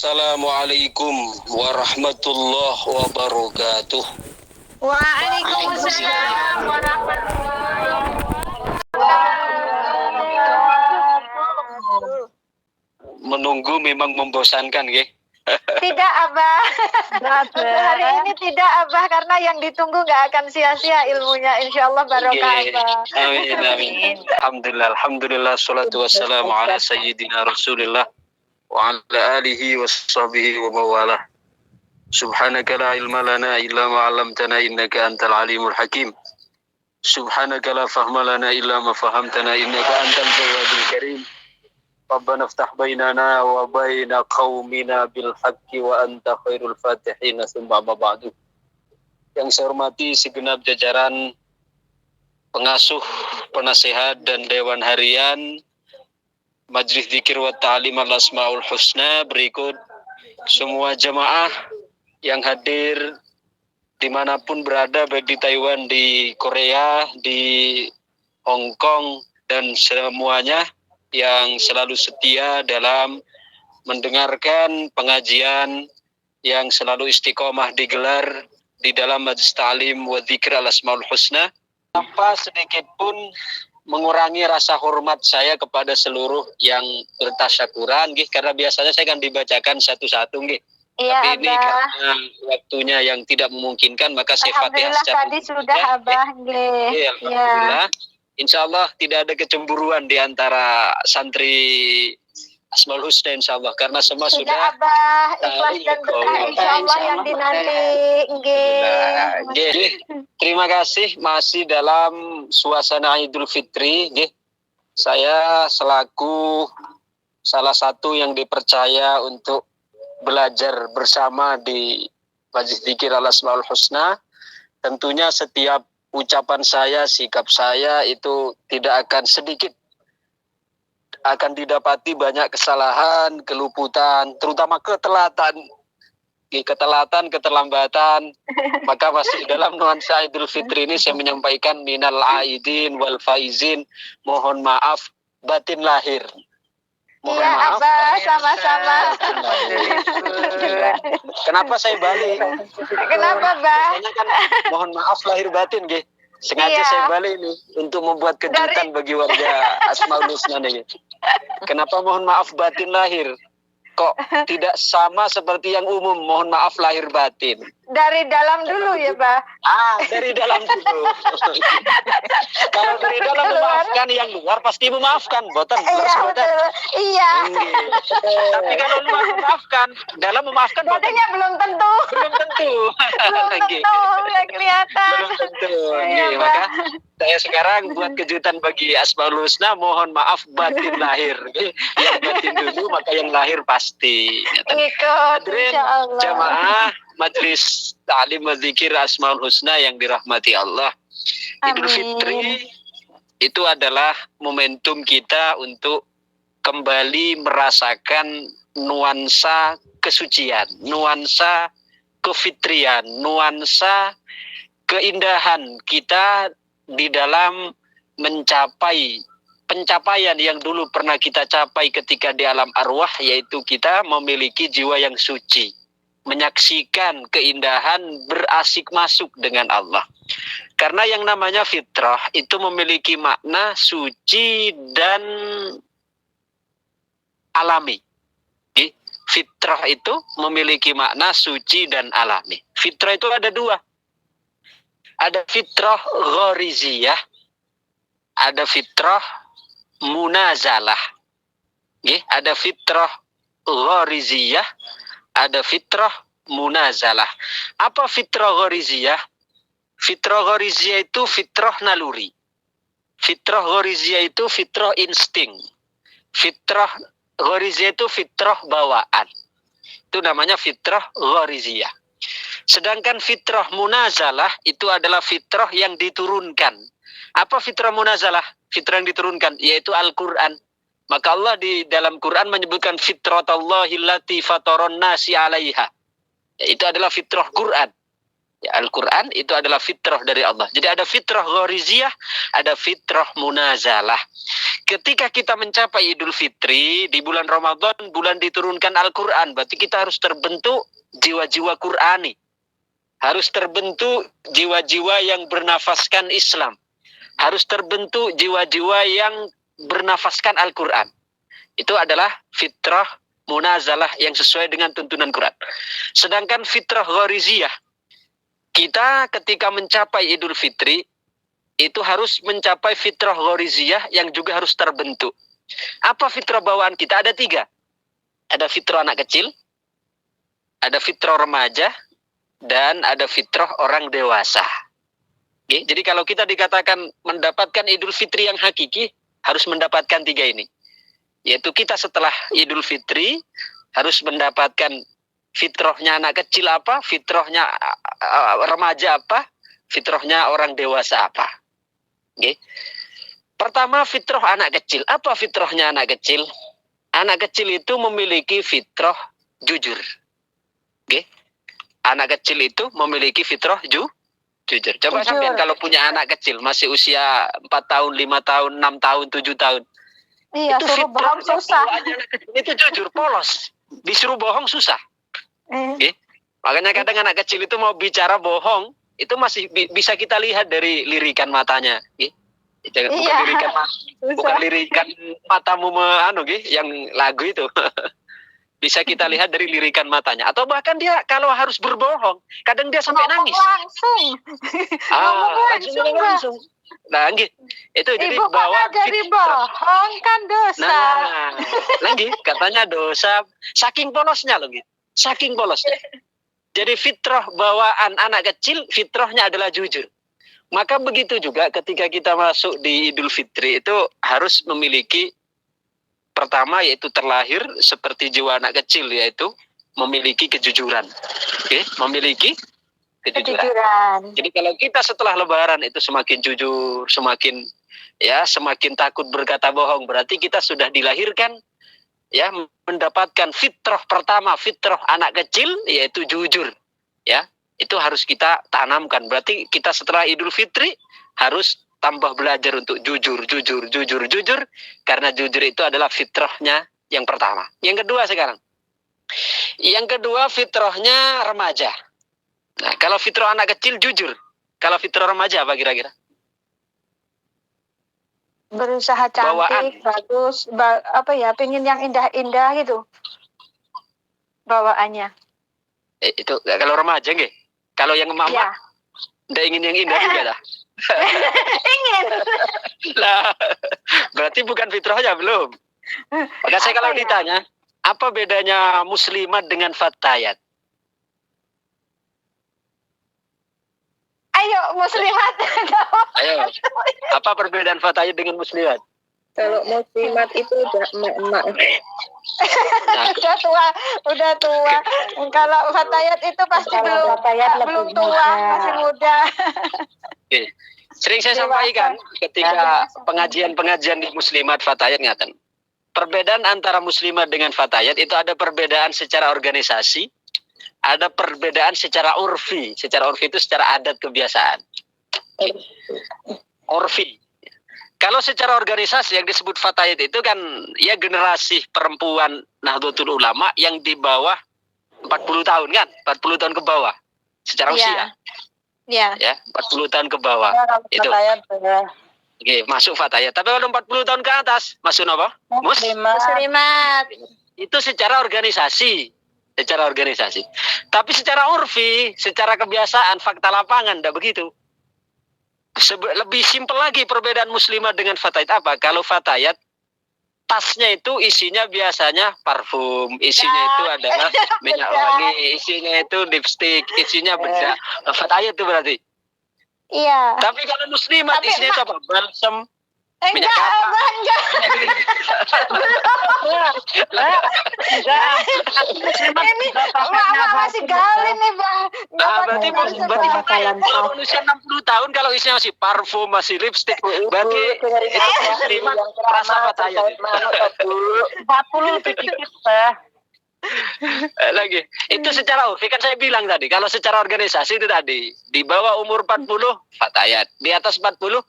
Assalamualaikum warahmatullahi wabarakatuh. Waalaikumsalam warahmatullahi wabarakatuh. Menunggu memang membosankan, nggih? Tidak, Abah. Hari ini tidak, Abah, karena yang ditunggu nggak akan sia-sia ilmunya. Insya Allah barokah, Abah. Amin, amin. Alhamdulillah, salatu wassalamu ala sayyidina Rasulillah wa ala alihi wa sahbihi wa mawalah. Subhanaka la ilma lana illa ma 'allamtana innaka antal alimul hakim. Subhanaka la fahma lana illa ma fahamtana innaka antal tawwabul karim. Rabbana iftah bainana wa baina qaumina bil haqqi wa anta khairul fatihin. Summa amma ba'du. Yang saya hormati segenap jajaran pengasuh, penasehat dan dewan harian Majelis Dzikir wa Ta'lim Al-Asmaul Husna. Berikut semua jemaah yang hadir dimanapun berada, baik di Taiwan, di Korea, di Hong Kong, dan semuanya yang selalu setia dalam mendengarkan pengajian yang selalu istiqomah digelar di dalam Majelis Ta'lim wa Dzikir Al-Asmaul Husna. Tanpa sedikit pun mengurangi rasa hormat saya kepada seluruh yang bertasyakuran, karena biasanya saya kan dibacakan satu-satu, Iya, tapi Abah. ini karena waktunya yang tidak memungkinkan, maka saya Fatihah Alhamdulillah secara tadi sudah, Abah. Iya. Alhamdulillah. Insya Allah tidak ada kecemburuan di antara santri Asmaul Husna, insya Allah, karena semua Sudah, sudah Abah, ikhlas dan berkah, insya Allah yang dinanti. Nggih. Terima kasih, masih dalam suasana Idul Fitri, nggih. Saya selaku salah satu yang dipercaya untuk belajar bersama di Majelis Dzikir Al-Asmaul Husna, tentunya setiap ucapan saya, sikap saya itu tidak akan sedikit akan didapati banyak kesalahan, keluputan, terutama keterlambatan. Maka masih dalam nuansa Idul Fitri ini saya menyampaikan minal aidin wal faizin, mohon maaf batin lahir. Mohon Iya, maaf. Abah, sama-sama. Kenapa saya balik? Kenapa, Bah? Biasanya kan mohon maaf lahir batin, nggih. Sengaja Iya. saya balik ini untuk membuat kejutan bagi warga Asmaul Husna nih. Kenapa mohon maaf batin lahir? Kok tidak sama seperti yang umum, mohon maaf lahir batin? Dari dalam dulu ya, Bah? Dari dalam dulu. Kalau dari dalam memaafkan, yang luar pasti memaafkan. Boten, Iya, betul. Iya. Tapi kalau luar memaafkan, dalam memaafkan Berarti belum tentu. belum tentu. Belum tentu, ya kelihatan. Belum tentu. Iya, Bah. Maka saya sekarang buat kejutan bagi Asmaul Husna, mohon maaf batin lahir. Yang batin dulu, maka yang lahir pasti. Ikut, Hadirin insya Allah. jamaah Majelis Ta'lim wa Dzikir Asmaul Husna yang dirahmati Allah. Idul Fitri itu adalah momentum kita untuk kembali merasakan nuansa kesucian, nuansa kefitrian, nuansa keindahan kita di dalam mencapai pencapaian yang dulu pernah kita capai ketika di alam arwah, yaitu kita memiliki jiwa yang suci, menyaksikan keindahan berasik masuk dengan Allah. Karena yang namanya fitrah itu memiliki makna suci dan alami. Fitrah itu memiliki makna suci dan alami. Fitrah itu ada dua. Ada fitrah ghariziyah, ada fitrah munazalah. Ada fitrah ghariziyah, ada fitrah munazalah. Apa fitrah ghariziyah? Fitrah ghariziyah itu fitrah naluri. Fitrah ghariziyah itu fitrah insting. Fitrah ghariziyah itu fitrah bawaan. Itu namanya fitrah ghariziyah. Sedangkan fitrah munazalah itu adalah fitrah yang diturunkan. Apa fitrah munazalah? Fitrah yang diturunkan, yaitu Al-Quran. Maka Allah di dalam Quran menyebutkan fitratallahi allati fataron nasi alaiha. Itu adalah fitrah Quran. Al-Quran itu adalah fitrah dari Allah. Jadi ada fitrah ghariziyah, ada fitrah munazalah. ketika kita mencapai Idul Fitri di bulan Ramadan, bulan diturunkan Al-Quran, berarti kita harus terbentuk jiwa-jiwa Qurani. Harus terbentuk jiwa-jiwa yang bernafaskan Islam. Harus terbentuk jiwa-jiwa yang bernafaskan Al-Quran. Itu adalah fitrah munazalah yang sesuai dengan tuntunan Quran. Sedangkan fitrah ghariziyah, kita ketika mencapai Idul Fitri, itu harus mencapai fitrah ghariziyah yang juga harus terbentuk. Apa fitrah bawaan kita? Ada 3. Ada fitrah anak kecil, ada fitrah remaja, dan ada fitrah orang dewasa. Oke, jadi kalau kita dikatakan mendapatkan Idul Fitri yang hakiki, harus mendapatkan 3 ini. Yaitu kita setelah Idul Fitri harus mendapatkan fitrahnya anak kecil apa, fitrahnya remaja apa, fitrahnya orang dewasa apa. Oke. Pertama, fitrah anak kecil. Apa fitrahnya anak kecil? Anak kecil itu memiliki fitrah jujur. Oke. Anak kecil itu memiliki fitrah jujur. Coba sampean kalau punya anak kecil masih usia 4 tahun, 5 tahun, 6 tahun, 7 tahun. Iya, Itu suruh bohong susah. anak kecil itu jujur, polos. Disuruh bohong susah. Okay? Makanya kadang anak kecil itu mau bicara bohong, itu masih bisa kita lihat dari lirikan matanya. Okay? Bukan lirikan matamu yang lagu itu. Bisa kita lihat dari lirikan matanya. Atau bahkan dia kalau harus berbohong, kadang dia sampai nangis. Langsung. Nah, itu jadi bawa dari bohong kan dosa. Nah, lagi katanya dosa saking polosnya loh gitu. Saking polosnya. Jadi fitrah bawaan anak kecil, fitrahnya adalah jujur. Maka begitu juga ketika kita masuk di Idul Fitri itu harus memiliki pertama yaitu terlahir seperti jiwa anak kecil, yaitu memiliki kejujuran. Oke, memiliki kejujuran. Jadi kalau kita setelah Lebaran itu semakin jujur, semakin takut berkata bohong, berarti kita sudah dilahirkan ya mendapatkan fitrah pertama, fitrah anak kecil, yaitu jujur. Ya, itu harus kita tanamkan. Berarti kita setelah Idul Fitri harus tambah belajar untuk jujur, karena jujur itu adalah fitrahnya yang pertama. Yang kedua sekarang. Yang kedua fitrahnya remaja. Nah, kalau fitrah anak kecil jujur. Kalau fitrah remaja apa kira-kira? Berusaha cantik, bagus, pengen yang indah-indah gitu. Bawaannya. Itu kalau remaja nggih. Kalau yang mama enggak ingin yang indah juga dah. Ingin. Lah, berarti bukan fitrahnya belum. Maka saya kalau ditanya, apa bedanya muslimat dengan fatayat? Ayo muslimat. Ayo. Apa perbedaan fatayat dengan muslimat? Kalau muslimat itu udah emak-emak. udah tua. Kalau fatayat itu pasti belum tua, masih muda. Oke. Sering saya sampaikan ketika pengajian-pengajian di muslimat fatayat ngaten. Perbedaan antara muslimat dengan fatayat itu ada perbedaan secara organisasi, ada perbedaan secara urfi. Secara urfi itu secara adat kebiasaan. Urfi. Kalau secara organisasi yang disebut fatayat itu kan ya generasi perempuan Nahdlatul Ulama yang di bawah 40 tahun kan, 40 tahun ke bawah secara usia. Iya. Ya, 40 tahun ke bawah. Itu. Oke, masuk fatayat. Tapi kalau 40 tahun ke atas, masuk apa? Muslimat. Itu secara organisasi. Tapi secara urfi, secara kebiasaan, fakta lapangan tidak begitu. Lebih simpel lagi perbedaan muslimat dengan fatayat apa? Kalau fatayat tasnya itu isinya biasanya parfum, isinya itu adalah minyak wangi, isinya itu lipstick, isinya bedak. Fatayat itu berarti. Iya. Tapi kalau muslimat isinya itu apa? Balsam, minyak enggak. Ini mama masih gaul nih, Bang. Berarti kalau manusia 60 tahun kalau isinya masih parfum, masih lipstick, berarti itu muslimat rasa fatayat. 40 lebih dikit, Pak. Lagi itu secara urfi kan saya bilang tadi, kalau secara organisasi itu tadi di bawah umur 40 fatayat, di atas 40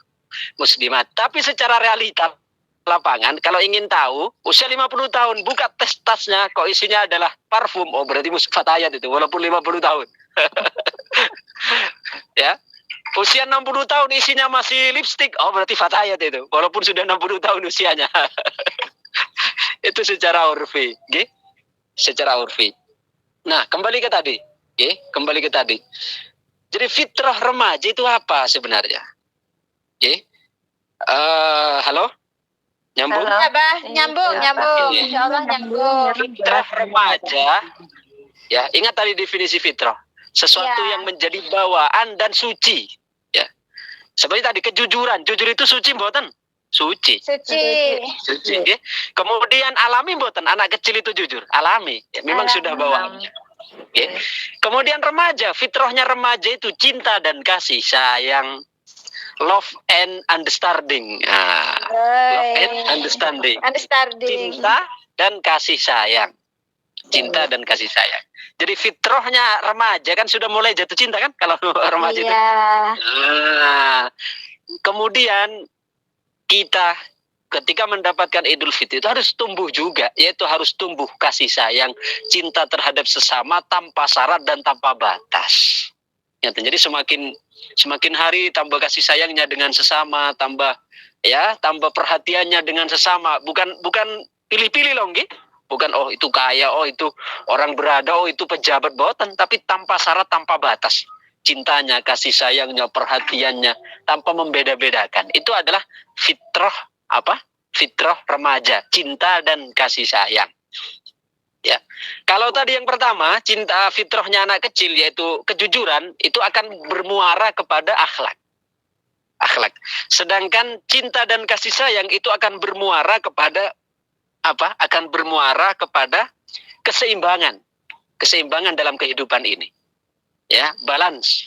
muslimat. Tapi secara realita lapangan, kalau ingin tahu, usia 50 tahun, buka tasnya, kok isinya adalah parfum, oh berarti musuh fatayat itu, walaupun 50 tahun. Ya, usia 60 tahun isinya masih lipstick, oh berarti fatayat itu, walaupun sudah 60 tahun usianya. Itu secara urfi, okay? Secara urfi. Nah, kembali ke tadi, okay? Kembali ke tadi. Jadi fitrah remaja itu apa sebenarnya? Okay? Halo? Nyambung? Ya, Bah, nyambung. Iya. Insya Allah nyambung. Fitrah remaja, ya ingat tadi definisi fitrah, sesuatu Ya. yang menjadi bawaan dan suci. Ya, seperti tadi kejujuran, jujur itu suci mboten? Suci. Suci. Ya. Kemudian alami mboten? Anak kecil itu jujur, alami. Ya, memang sudah bawaannya. Ya. Kemudian remaja, fitrahnya remaja itu cinta dan kasih sayang. Love and understanding. Nah, love and understanding. Cinta dan kasih sayang. Cinta dan kasih sayang. Jadi fitrahnya remaja kan sudah mulai jatuh cinta kan kalau remaja itu. Nah, kemudian kita ketika mendapatkan Idul Fitri itu harus tumbuh juga, yaitu harus tumbuh kasih sayang, cinta terhadap sesama tanpa syarat dan tanpa batas. Ya, jadi semakin hari tambah kasih sayangnya dengan sesama, tambah perhatiannya dengan sesama, bukan pilih-pilih loh, nggih. Bukan oh itu kaya, oh itu orang berada, oh itu pejabat, boten, tapi tanpa syarat, tanpa batas. Cintanya, kasih sayangnya, perhatiannya tanpa membeda-bedakan. Itu adalah fitrah apa? Fitrah remaja, cinta dan kasih sayang. Ya. Kalau tadi yang pertama, cinta fitrahnya anak kecil yaitu kejujuran, itu akan bermuara kepada akhlak. Akhlak. Sedangkan cinta dan kasih sayang itu akan bermuara kepada apa? Akan bermuara kepada keseimbangan. Keseimbangan dalam kehidupan ini. Ya, balance,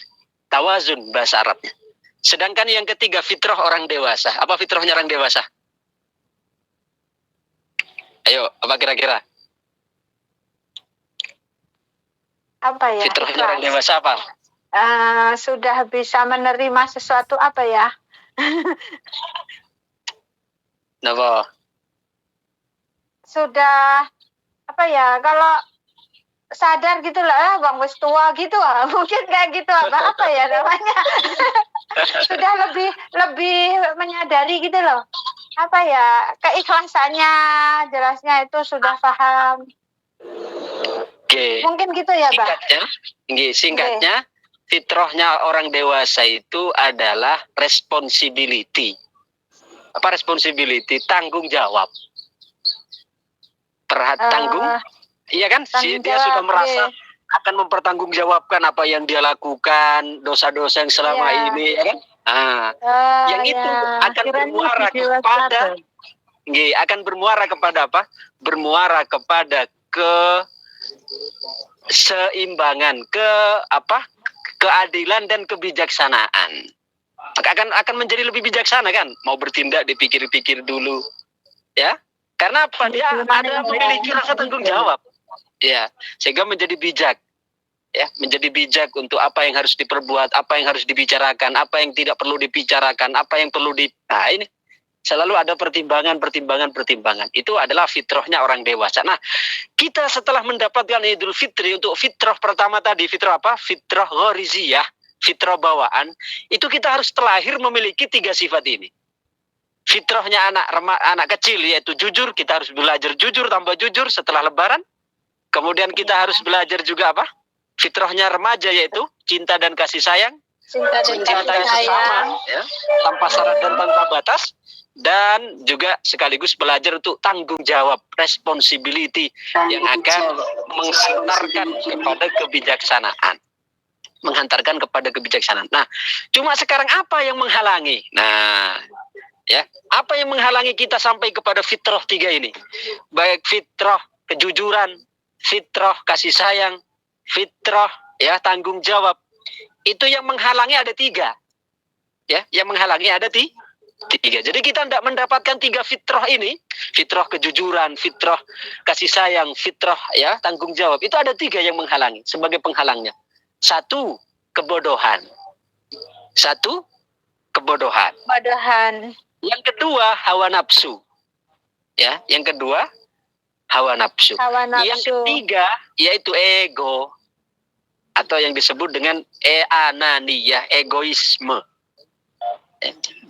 tawazun bahasa Arabnya. Sedangkan yang ketiga fitrah orang dewasa. Apa fitrahnya orang dewasa? Ayo, apa kira-kira? Apa ya? Fitrahnya orang dewasa apa? Sudah bisa menerima sesuatu apa ya? Napa? Sudah apa ya? Kalau sadar gitu lah, bang wis tua gitu lah. Mungkin kayak gitu apa ya namanya? Sudah lebih menyadari gitu loh. Apa ya? Keikhlasannya jelasnya itu sudah paham. Oke. Mungkin gitu ya, Bang. Singkatnya, fitrahnya orang dewasa itu adalah responsibility. Apa responsibility? Tanggung jawab. Tanggung, iya kan? Dia sudah merasa akan mempertanggungjawabkan apa yang dia lakukan, dosa-dosa yang selama ini, ya kan? Yang itu akan bermuara kepada, akan bermuara kepada apa? Bermuara kepada keseimbangan, keadilan dan kebijaksanaan. Akan menjadi lebih bijaksana kan? Mau bertindak dipikir-pikir dulu, ya. Karena apa? Dia ada memiliki rasa tanggung jawab, ya. Sehingga menjadi bijak, ya. Menjadi bijak untuk apa yang harus diperbuat, apa yang harus dibicarakan, apa yang tidak perlu dibicarakan, apa yang perlu ini. Selalu ada pertimbangan. Itu adalah fitrahnya orang dewasa. Nah, kita setelah mendapatkan Idul Fitri, untuk fitrah pertama tadi, fitrah apa? Fitrah ghariziyah, fitrah bawaan. Itu kita harus terlahir memiliki 3 sifat ini. Fitrahnya anak kecil yaitu jujur, kita harus belajar jujur, tambah jujur setelah Lebaran. Kemudian kita harus belajar juga apa? Fitrahnya remaja yaitu cinta dan kasih sayang. Mencintai sesama, ya, tanpa syarat dan tanpa batas. Dan juga sekaligus belajar untuk tanggung jawab, responsibility yang akan menghantarkan kepada kebijaksanaan. Nah, cuma sekarang apa yang menghalangi? Nah, ya, apa yang menghalangi kita sampai kepada fitrah 3 ini? Baik fitrah kejujuran, fitrah kasih sayang, fitrah ya tanggung jawab. Itu yang menghalangi ada 3. Ya, yang menghalangi ada 3. Jadi kita tidak mendapatkan 3 fitrah ini, fitrah kejujuran, fitrah kasih sayang, fitrah ya tanggung jawab. Itu ada 3 yang menghalangi sebagai penghalangnya. 1, kebodohan. Yang kedua, hawa nafsu. Ya, yang kedua hawa nafsu. Hawa nafsu. Yang ketiga yaitu ego atau yang disebut dengan ananiyah, egoisme.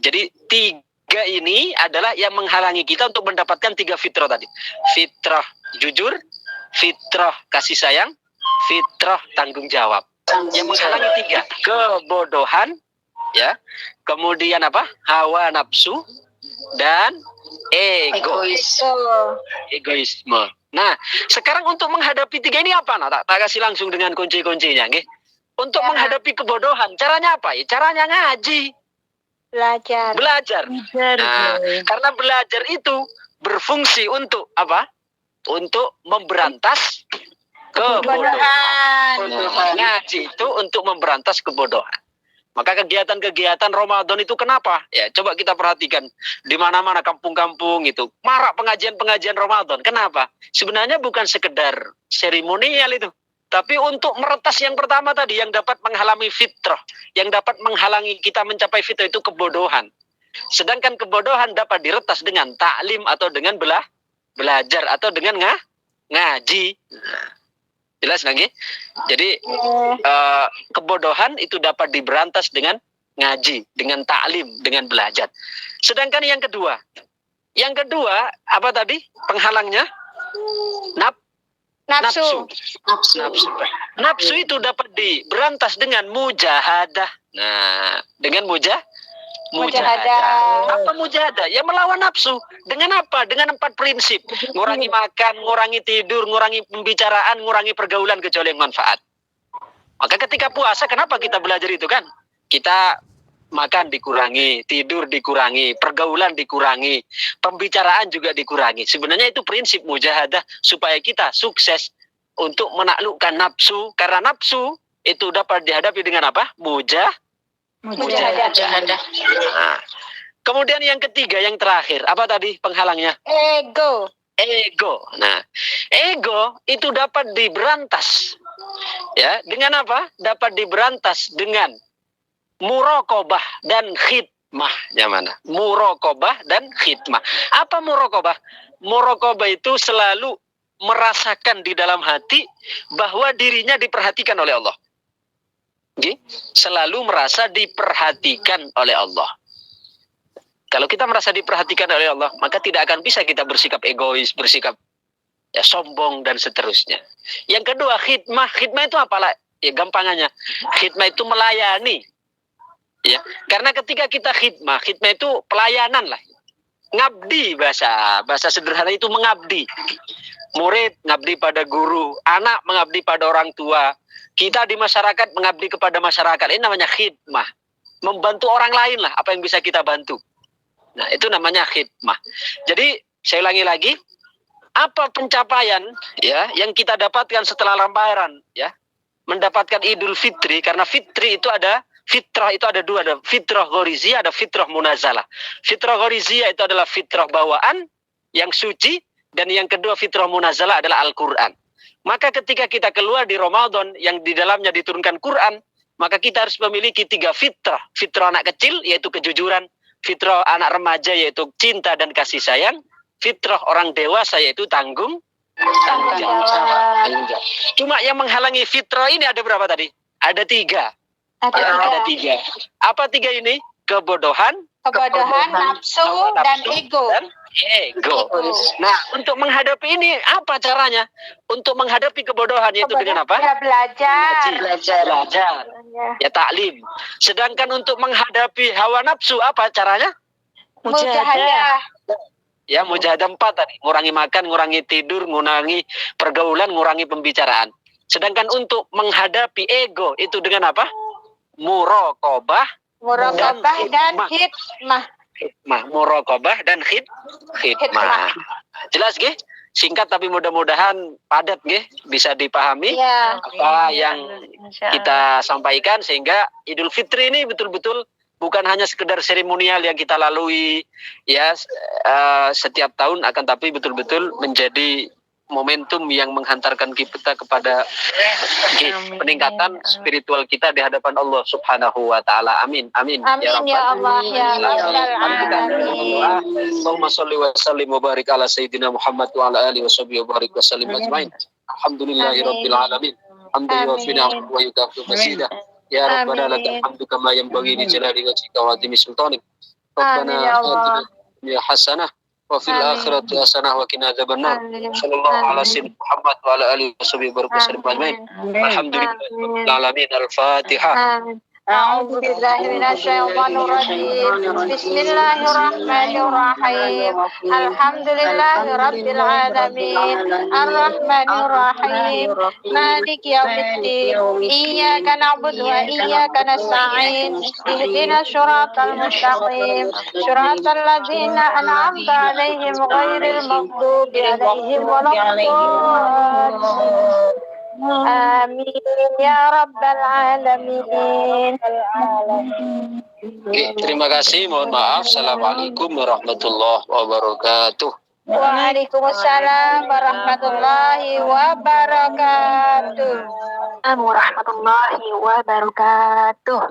Jadi tiga ini adalah yang menghalangi kita untuk mendapatkan tiga fitrah tadi. Fitrah jujur, fitrah kasih sayang, fitrah tanggung jawab. Yang menghalangi tiga, kebodohan, ya, kemudian apa? Hawa nafsu dan egoisme. Nah, sekarang untuk menghadapi tiga ini apa? Nah, tak kasih langsung dengan kunci-kuncinya, nggih. Untuk menghadapi kebodohan, caranya apa? Ya, caranya ngaji. Belajar. Nah, karena belajar itu berfungsi untuk apa? Untuk memberantas kebodohan. Ngaji itu untuk memberantas kebodohan. Maka kegiatan-kegiatan Ramadan itu kenapa? Ya, coba kita perhatikan di mana-mana kampung-kampung itu marak pengajian-pengajian Ramadan. Kenapa? Sebenarnya bukan sekedar seremonial itu, tapi untuk meretas yang pertama tadi yang dapat menghalangi fitrah, yang dapat menghalangi kita mencapai fitrah itu kebodohan. Sedangkan kebodohan dapat diretas dengan taklim atau dengan belajar atau dengan ngaji. Jelas lagi? Jadi kebodohan itu dapat diberantas dengan ngaji, dengan taklim, dengan belajar. Sedangkan yang kedua apa tadi penghalangnya? Nafsu. Nafsu itu dapat diberantas dengan mujahadah. Nah, dengan mujahadah. Apa mujahadah? Ya melawan nafsu. Dengan apa? Dengan 4 prinsip. Ngurangi makan, ngurangi tidur, ngurangi pembicaraan, ngurangi pergaulan kecuali yang manfaat. Maka ketika puasa, kenapa kita belajar itu kan? Kita makan dikurangi, tidur dikurangi, pergaulan dikurangi, pembicaraan juga dikurangi. Sebenarnya itu prinsip mujahadah supaya kita sukses untuk menaklukkan nafsu. Karena nafsu itu dapat dihadapi dengan apa? Mujahadah. Nah, kemudian yang ketiga, yang terakhir, apa tadi penghalangnya? Ego. Nah, ego itu dapat diberantas. Ya, dengan apa? Dapat diberantas dengan muraqabah dan khidmah. Yang mana? Muraqabah dan khidmah. Apa muraqabah? Muraqabah itu selalu merasakan di dalam hati bahwa dirinya diperhatikan oleh Allah. Selalu merasa diperhatikan oleh Allah. Kalau kita merasa diperhatikan oleh Allah, maka tidak akan bisa kita bersikap egois, bersikap ya sombong dan seterusnya. Yang kedua, khidmah. Khidmah itu apalah? Ya gampangannya, khidmah itu melayani. Ya, karena ketika kita khidmah itu pelayanan lah. Ngabdi bahasa sederhana itu mengabdi. Murid ngabdi pada guru, anak mengabdi pada orang tua. Kita di masyarakat mengabdi kepada masyarakat. Ini namanya khidmah. Membantu orang lain lah, apa yang bisa kita bantu. Nah, itu namanya khidmah. Jadi, saya ulangi lagi, apa pencapaian ya yang kita dapatkan setelah Lebaran ya? Mendapatkan Idul Fitri, karena fitri itu ada fitrah itu ada dua, ada fitrah ghoriziyah, ada fitrah munazalah. Fitrah ghoriziyah itu adalah fitrah bawaan yang suci, dan yang kedua fitrah munazalah adalah Al-Qur'an. Maka ketika kita keluar di Ramadan yang di dalamnya diturunkan Quran, maka kita harus memiliki 3 fitrah. Fitrah anak kecil yaitu kejujuran, fitrah anak remaja yaitu cinta dan kasih sayang, fitrah orang dewasa yaitu tanggung jawab. Cuma yang menghalangi fitrah ini ada berapa tadi? Ada 3. Ada 3. Apa 3 ini? Kebodohan, nafsu, dan ego. Nah, untuk menghadapi ini apa caranya? Untuk menghadapi kebodohan yaitu dengan apa? Ya, belajar. Ya taklim. Sedangkan untuk menghadapi hawa nafsu apa caranya? Mujahadah. Ya, mujahadah 4 tadi. Ngurangi makan, ngurangi tidur, ngurangi pergaulan, ngurangi pembicaraan. Sedangkan untuk menghadapi ego itu dengan apa? Muraqabah dan khidmah. Muraqabah dan khidmah. Jelas nggih? Singkat tapi mudah-mudahan padat nggih, bisa dipahami apa yang kita sampaikan, sehingga Idul Fitri ini betul-betul bukan hanya sekedar seremonial yang kita lalui ya setiap tahun, akan tapi betul-betul menjadi momentum yang menghantarkan kita kepada peningkatan spiritual kita di hadapan Allah Subhanahu wa taala. Amin. Amin. Amin ya Allah ya Rabbal alamin. Allahumma shalli wa sallim wa barik ala sayyidina Muhammad wa ala alihi wa sahbihi wa barik wa sallim ajmain. Alhamdulillahirabbil alamin. Hamdan yuwafina wa yukafi masjidah. Ya Rabbana lakal hamdu kama yanbaghi li jalali wajhika wa 'azimi sultanik. Rabbana atina dunya hasanah wa fil akhirati hasanah wa qina adzabannar. Sallallahu ala sayyidina Muhammad wa ala alihi wa sahbihi wa barik wa sallim ajmain. Alhamdulillahirabbil alamin. Al-Fatihah. أعوذ بالله من الشيطان الرجيم بسم الله الرحمن الرحيم الحمد لله رب العالمين الرحمن الرحيم مالك يوم الدين إياك نعبد وإياك نستعين اهدنا الصراط المستقيم صراط الذين أنعمت عليهم غير المغضوب عليهم ولا الضالين Amin ya Rabbal alamin. Oke, terima kasih. Mohon maaf. Assalamualaikum warahmatullahi wabarakatuh. Waalaikumsalam warahmatullahi wabarakatuh. Warahmatullahi wabarakatuh.